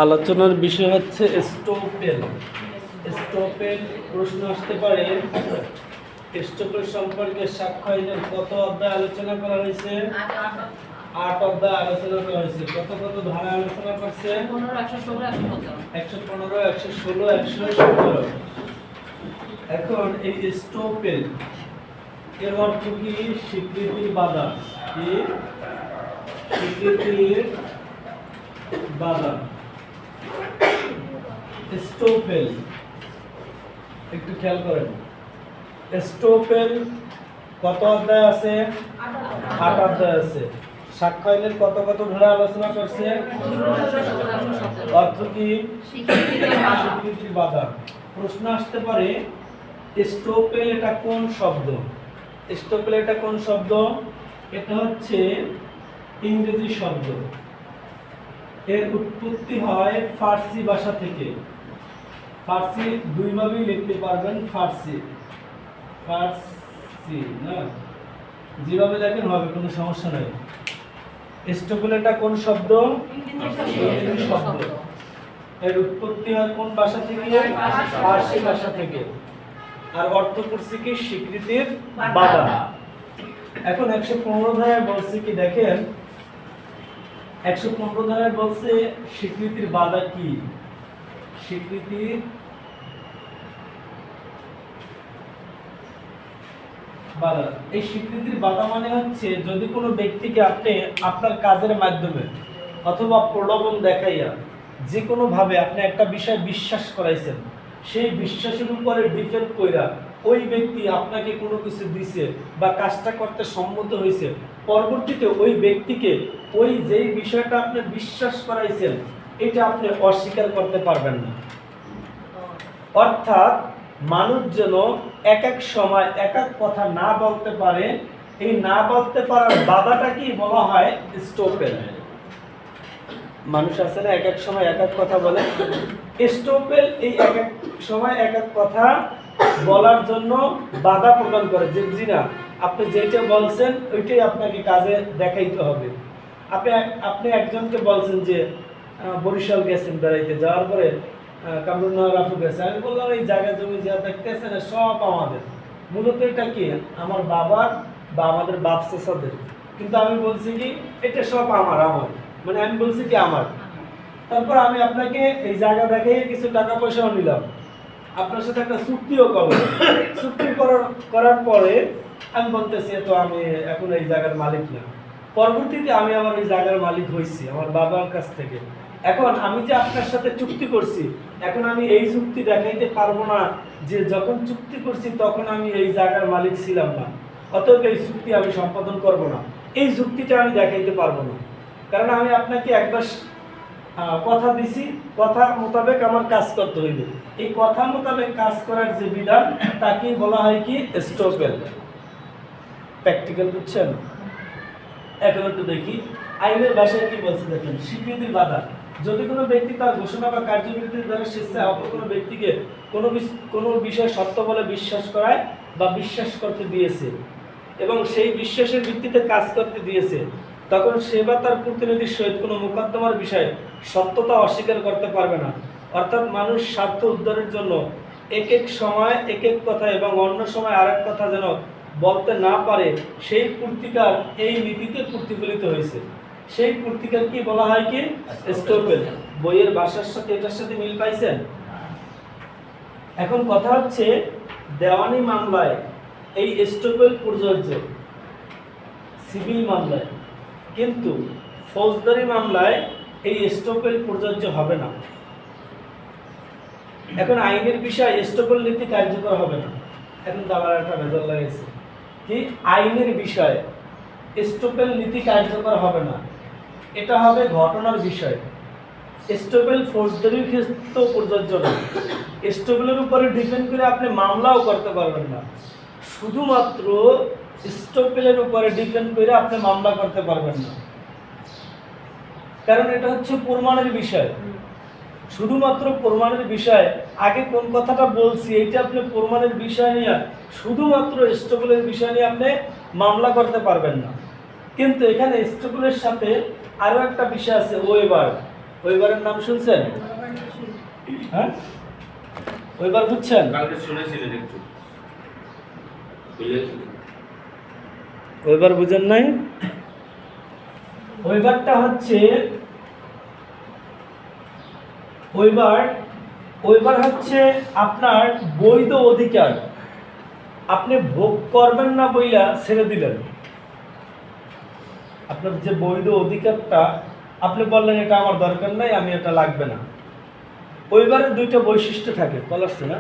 আলোচনার বিষয় হচ্ছে স্টোপেল। স্টোপেল প্রশ্ন আসতে পারে, স্টোপেল সম্পর্কে সাক্ষ্য আইনের কত অধ্যায় আলোচনা করা হয়েছে? 8 অধ্যায় আলোচনা করা হয়েছে। কত কত ধারা আলোচনা করছে? 115, 116, 117। এখন এই স্টোপেল এর অর্থ কি? স্বীকৃতির বাধা। কি? স্বীকৃতির বাধা। স্টোপেল একটু খেয়াল করেন, স্টোপেল কত অধ্যায় আছে? 8 অধ্যায় আছে। সাক্ষ্য আইনের কত কত ধারা আলোচনা করছে? অর্থ কি? স্বীকৃতির বাধা। প্রশ্ন আসতে পারে, স্টোপেল এটা কোন শব্দ? স্টোপেল এটা কোন শব্দ? এটা হচ্ছে ইংরেজি শব্দ। এর উৎপত্তি হয় ফার্সি ভাষা থেকে। ফার্সি দুইভাবেই লিখতে পারবেন, ফার্সি না, যেভাবে লেখেন হবে, কোনো সমস্যা নেই। স্টোপেল এটা কোন শব্দ? ইংরেজি শব্দ। এর উৎপত্তি হয় কোন ভাষা থেকে? ফার্সি ভাষা থেকে। আর অর্থ করছে কি? স্বীকৃতির বাধা। এখন 115 ধারায় বলছে কি দেখেন, 115 ধারায় বলছে স্বীকৃতির বাধা কি? স্বীকৃতির বাধা। এই স্বীকৃতির বাধা মানে হচ্ছে, যদি কোনো ব্যক্তিকে আপনি আপনার কাজের মাধ্যমে অথবা প্রলোভন দেখাইয়া যে কোনো ভাবে আপনি একটা বিষয় বিশ্বাস করাইছেন, সেই বিশ্বাসের উপরে ডিপেন্ড কইরা ওই ব্যক্তি আপনাকে কোনো কিছু দিছে বা কাজটা করতে সম্মত হয়েছে, পরবর্তীতে ওই ব্যক্তিকে ওই যেই বিষয়টা আপনি বিশ্বাস করাইছেন এটা আপনি অস্বীকার করতে পারবেন না। অর্থাৎ মানুষ যেন এক এক সময় এক এক কথা না বলতে পারে, এই না বলতে পারার বাধাটা কি বলা হয়? স্টোপেল। মানুষ আছে না এক এক সময় এক এক কথা বলে, স্টোপেল এই এক এক সময় এক এক কথা বলার জন্য বাধা প্রদান করে, যে জি না, আপনি যেটা বলছেন ওইটাই আপনাকে কাজে দেখাইতে হবে। আপনি একজনকে বলছেন যে বরিশাল গেছেন বেড়াইতে, যাওয়ার পরে কামরুন্নাহর রাফু গেছে, আমি বললাম এই জায়গা জমি যা দেখতেছেন সব আমাদের, মূলত এটা কি আমার বাবার বা আমাদের বাপ চাচাদের, কিন্তু আমি বলছি কি এটা সব আমার, মানে আমি বলছি কি আমার। তারপর আমি আপনাকে এই জায়গা দেখে কিছু টাকা পয়সাও নিলাম, আপনার সাথে একটা চুক্তিও করলাম। চুক্তি করার পরে আমি বলতেছি তো আমি এখন এই জায়গার মালিক না, পরবর্তীতে আমি আমার এই জায়গার মালিক হয়েছি আমার বাবার কাছ থেকে। এখন আমি যে আপনার সাথে চুক্তি করছি, এখন আমি এই চুক্তি দেখাইতে পারবো না যে যখন চুক্তি করছি তখন আমি এই জায়গার মালিক ছিলাম না, অতএব এই চুক্তি আমি সম্পাদন করব না, এই চুক্তিটা আমি দেখাইতে পারবো না। কারণ আমি আপনাকে একবার কথা দিছি, কথা মোতাবেক আমার কাজ করতে হইবে। এই কথা মোতাবেক কাজ করার যে বিধান তাকেই বলা হয় কি? স্টোপেল। প্র্যাকটিক্যাল বুঝছেন? এখন একটু দেখি আইনের ভাষায় কি বলছে দেখেন, স্বীকৃতির বাধা। যদি কোনো ব্যক্তি তার ঘোষণা বা কার্যবিরতির দ্বারা স্বেচ্ছায় অপর কোনো ব্যক্তিকে কোনো বিষয় সত্য বলে বিশ্বাস করায় বা বিশ্বাস করতে দিয়েছে এবং সেই বিশ্বাসের ভিত্তিতে কাজ করতে দিয়েছে, তখন সে বা তার প্রতিনিধির সহিত কোনো মোকদ্দমার বিষয়ে সত্যতা অস্বীকার করতে পারবে না। অর্থাৎ মানুষ স্বার্থ উদ্ধারের জন্য এক এক সময় এক এক কথা এবং অন্য সময় আরেক কথা যেন বলতে না পারে, সেই পূর্তিকার এই নীতিতে প্রতিফলিত হয়েছে। সেই পূর্তিকার কি বলা হয়? কি? স্টোপেল। বইয়ের ভাষার সাথে এটার সাথে মিল পাইছেন? এখন কথা হচ্ছে, দেওয়ানি মামলায় এই স্টোপেল প্রযোজ্য সিভিল মামলায়, কিন্তু ফৌজদারি মামলায় এই স্টোপেল প্রযোজ্য হবে না। এখন আইনের বিষয় স্টোপেল নীতি কার্যকর হবে না। এখন আবার একটা ভেজাল লাগাইছে কি, আইনের বিষয় স্টোপেল নীতি কার্যকর হবে না, এটা হবে ঘটনার বিষয়। স্টোপেল ফৌজদারির ক্ষেত্রেও প্রযোজ্য না। স্টোপেলের উপরে ডিপেন্ড করে আপনি মামলাও করতে পারবেন না। শুধুমাত্র স্টোপেলের উপরে ডিপেন্ড করে আপনি মামলা করতে পারবেন না, কারণ এটা হচ্ছে প্রমাণের বিষয়। শুধুমাত্র প্রমাণের বিষয়। আগে কোন কথাটা বলছি এইটা আপনি প্রমাণের বিষয় নিয়ে, শুধুমাত্র স্টোপেলের বিষয় নিয়ে আপনি মামলা করতে পারবেন না। কিন্তু এখানে স্টোপেলের সাথে আরও একটা বিষয় আছে, ওয়েবার। ওইবারের নাম শুনছেন? হ্যাঁ, ওইবার বুঝছেন? কালকে শুনেছিলেন একটু ওইবার বুঝেন নাই? ওইবারটা হচ্ছে ওইবার হচ্ছে আপনার বৈধ অধিকার আপনি ভোগ করবেন না বইলা ছেড়ে দিলেন। আপনার যে বৈধ অধিকারটা আপনি বললেন এটা আমার দরকার নাই, আমি এটা লাগবে না। ওইবারের দুইটা বৈশিষ্ট্য থাকে, বলা আসছে না?